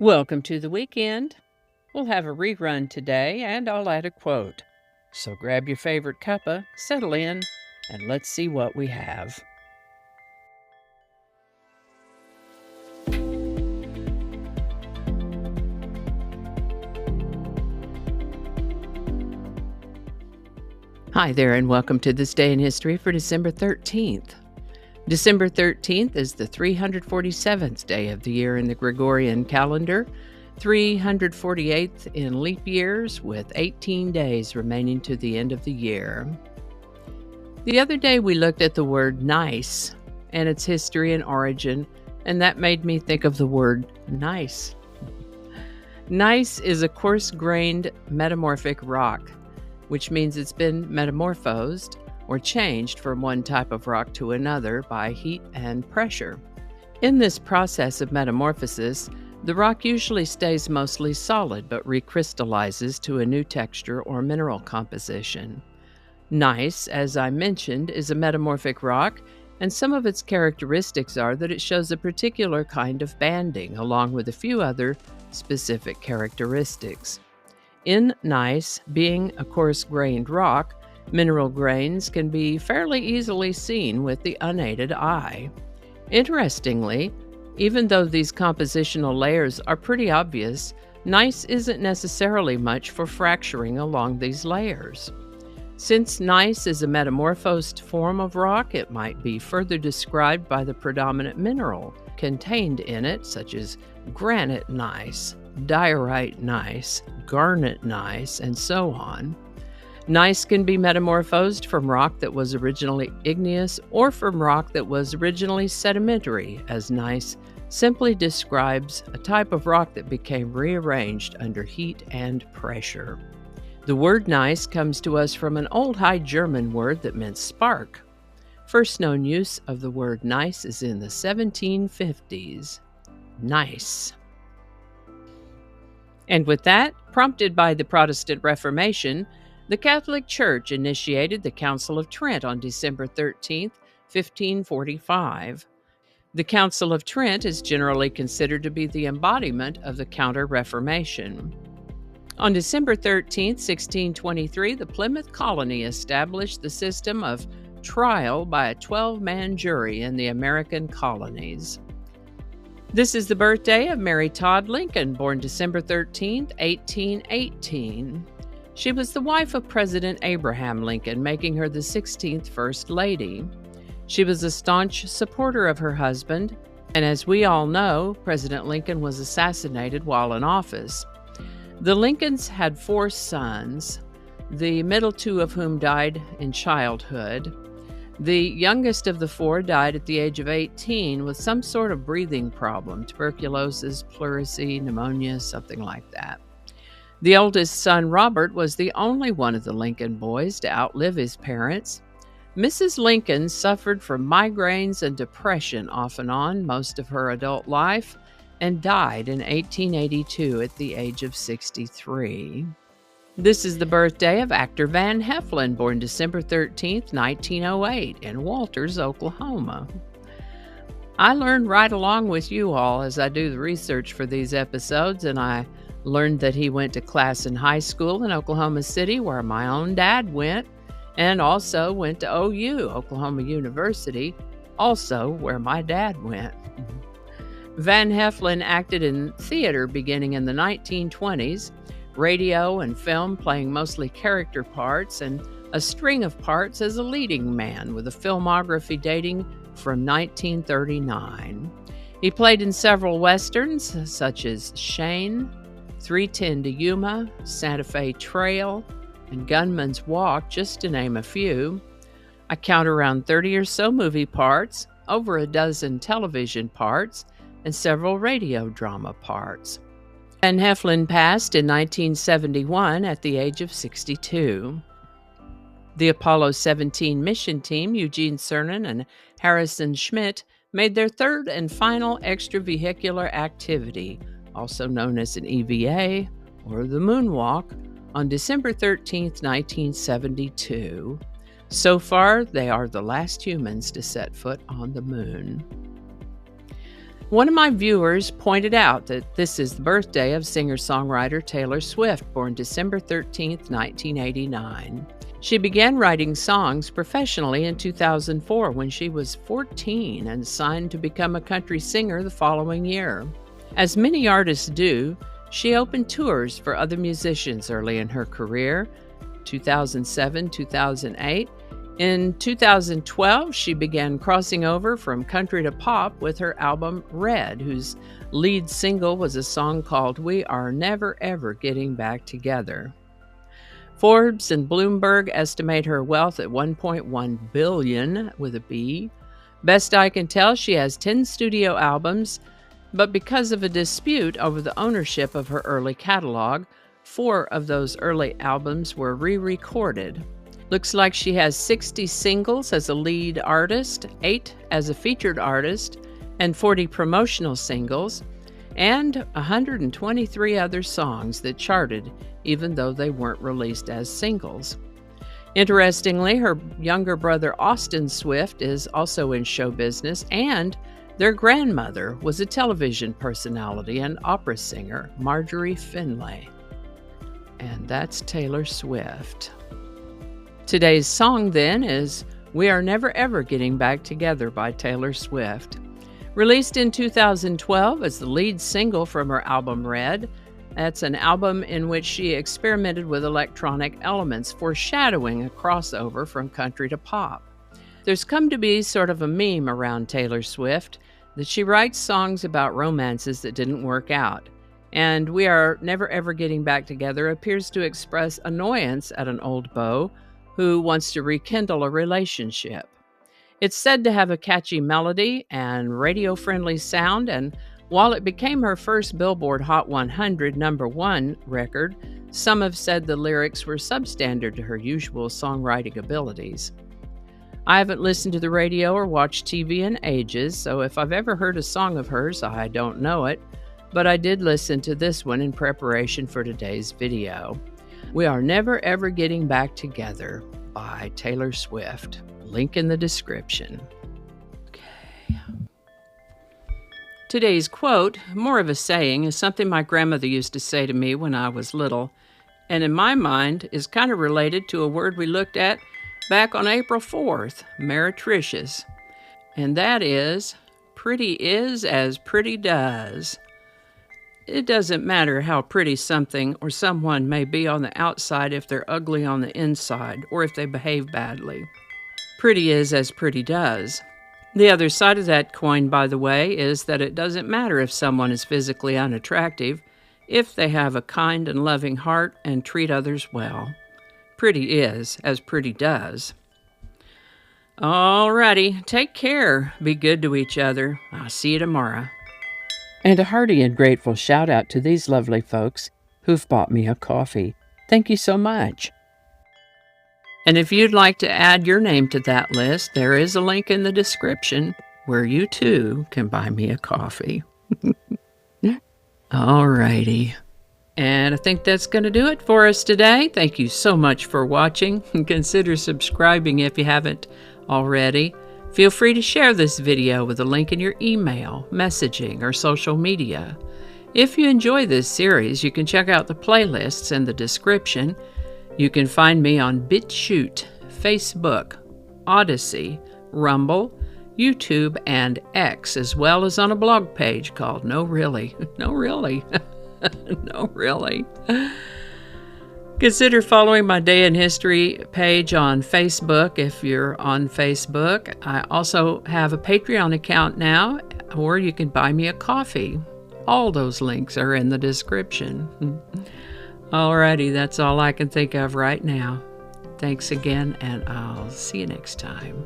Welcome to the weekend. We'll have a rerun today, and I'll add a quote. So grab your favorite cuppa, settle in, and let's see what we have. Hi there, and welcome to This Day in History for December 13th. December 13th is the 347th day of the year in the Gregorian calendar, 348th in leap years, with 18 days remaining to the end of the year. The other day we looked at the word gneiss and its history and origin, and that made me think of the word nice. Gneiss is a coarse-grained metamorphic rock, which means it's been metamorphosed or changed from one type of rock to another by heat and pressure. In this process of metamorphosis, the rock usually stays mostly solid but recrystallizes to a new texture or mineral composition. Gneiss, as I mentioned, is a metamorphic rock, and some of its characteristics are that it shows a particular kind of banding, along with a few other specific characteristics. In gneiss, being a coarse-grained rock, mineral grains can be fairly easily seen with the unaided eye. Interestingly, even though these compositional layers are pretty obvious, gneiss isn't necessarily much for fracturing along these layers. Since gneiss is a metamorphosed form of rock, it might be further described by the predominant mineral contained in it, such as granite gneiss, diorite gneiss, garnet gneiss, and so on. Gneiss can be metamorphosed from rock that was originally igneous or from rock that was originally sedimentary, as gneiss simply describes a type of rock that became rearranged under heat and pressure. The word gneiss comes to us from an old High German word that meant spark. First known use of the word gneiss is in the 1750s. Nice. And with that, prompted by the Protestant Reformation, the Catholic Church initiated the Council of Trent on December 13, 1545. The Council of Trent is generally considered to be the embodiment of the Counter-Reformation. On December 13, 1623, the Plymouth colony established the system of trial by a 12-man jury in the American colonies. This is the birthday of Mary Todd Lincoln, born December 13, 1818. She was the wife of President Abraham Lincoln, making her the 16th First Lady. She was a staunch supporter of her husband, and as we all know, President Lincoln was assassinated while in office. The Lincolns had 4 sons, the middle 2 of whom died in childhood. The youngest of the 4 died at the age of 18 with some sort of breathing problem, tuberculosis, pleurisy, pneumonia, something like that. The oldest son, Robert, was the only one of the Lincoln boys to outlive his parents. Mrs. Lincoln suffered from migraines and depression off and on most of her adult life and died in 1882 at the age of 63. This is the birthday of actor Van Heflin, born December 13, 1908, in Walters, Oklahoma. I learned right along with you all as I do the research for these episodes, and I learned that he went to class in high school in Oklahoma City, where my own dad went, and also went to OU, Oklahoma University, also where my dad went. Van Heflin acted in theater beginning in the 1920s, radio and film playing mostly character parts, and a string of parts as a leading man with a filmography dating from 1939. He played in several westerns such as Shane, 3:10 to Yuma, Santa Fe Trail, and Gunman's Walk, just to name a few. I count around 30 or so movie parts, over a dozen television parts, and several radio drama parts. Van Heflin passed in 1971 at the age of 62. The Apollo 17 mission team, Eugene Cernan and Harrison Schmitt, made their third and final extravehicular activity, also known as an EVA, or the moonwalk, on December 13, 1972. So far, they are the last humans to set foot on the moon. One of my viewers pointed out that this is the birthday of singer-songwriter Taylor Swift, born December 13th, 1989. She began writing songs professionally in 2004 when she was 14 and signed to become a country singer the following year. As many artists do, she opened tours for other musicians early in her career, 2007, 2008. In 2012, she began crossing over from country to pop with her album Red, whose lead single was a song called We Are Never Ever Getting Back Together. Forbes and Bloomberg estimate her wealth at $1.1 billion with a B. Best I can tell, she has 10 studio albums, but because of a dispute over the ownership of her early catalog, 4 of those early albums were re-recorded. Looks like she has 60 singles as a lead artist, 8 as a featured artist, and 40 promotional singles, and 123 other songs that charted even though they weren't released as singles. Interestingly, her younger brother Austin Swift is also in show business, and their grandmother was a television personality and opera singer, Marjorie Finlay. And that's Taylor Swift. Today's song, then, is We Are Never Ever Getting Back Together by Taylor Swift. Released in 2012 as the lead single from her album Red, that's an album in which she experimented with electronic elements, foreshadowing a crossover from country to pop. There's come to be sort of a meme around Taylor Swift that she writes songs about romances that didn't work out. And We Are Never Ever Getting Back Together appears to express annoyance at an old beau who wants to rekindle a relationship. It's said to have a catchy melody and radio-friendly sound, and while it became her first Billboard Hot 100 #1 record, some have said the lyrics were substandard to her usual songwriting abilities. I haven't listened to the radio or watched TV in ages, so if I've ever heard a song of hers, I don't know it, but I did listen to this one in preparation for today's video. We Are Never Ever Getting Back Together by Taylor Swift. Link in the description. Okay. Today's quote, more of a saying, is something my grandmother used to say to me when I was little, and in my mind is kind of related to a word we looked at back on April 4th, meretricious, and that is, pretty is as pretty does. It doesn't matter how pretty something or someone may be on the outside if they're ugly on the inside or if they behave badly. Pretty is as pretty does. The other side of that coin, by the way, is that it doesn't matter if someone is physically unattractive if they have a kind and loving heart and treat others well. Pretty is as pretty does. Alrighty, take care. Be good to each other. I'll see you tomorrow. And a hearty and grateful shout out to these lovely folks who've bought me a coffee. Thank you so much. And if you'd like to add your name to that list, there is a link in the description where you too can buy me a coffee. Alrighty. And I think that's going to do it for us today. Thank you so much for watching, and consider subscribing if you haven't already. Feel free to share this video with a link in your email, messaging, or social media. If you enjoy this series, you can check out the playlists in the description. You can find me on BitChute, Facebook, Odyssey, Rumble, YouTube, and X, as well as on a blog page called No Really. No Really. No Really. Consider following my Day in History page on Facebook if you're on Facebook. I also have a Patreon account now, or you can buy me a coffee. All those links are in the description. Alrighty, that's all I can think of right now. Thanks again, and I'll see you next time.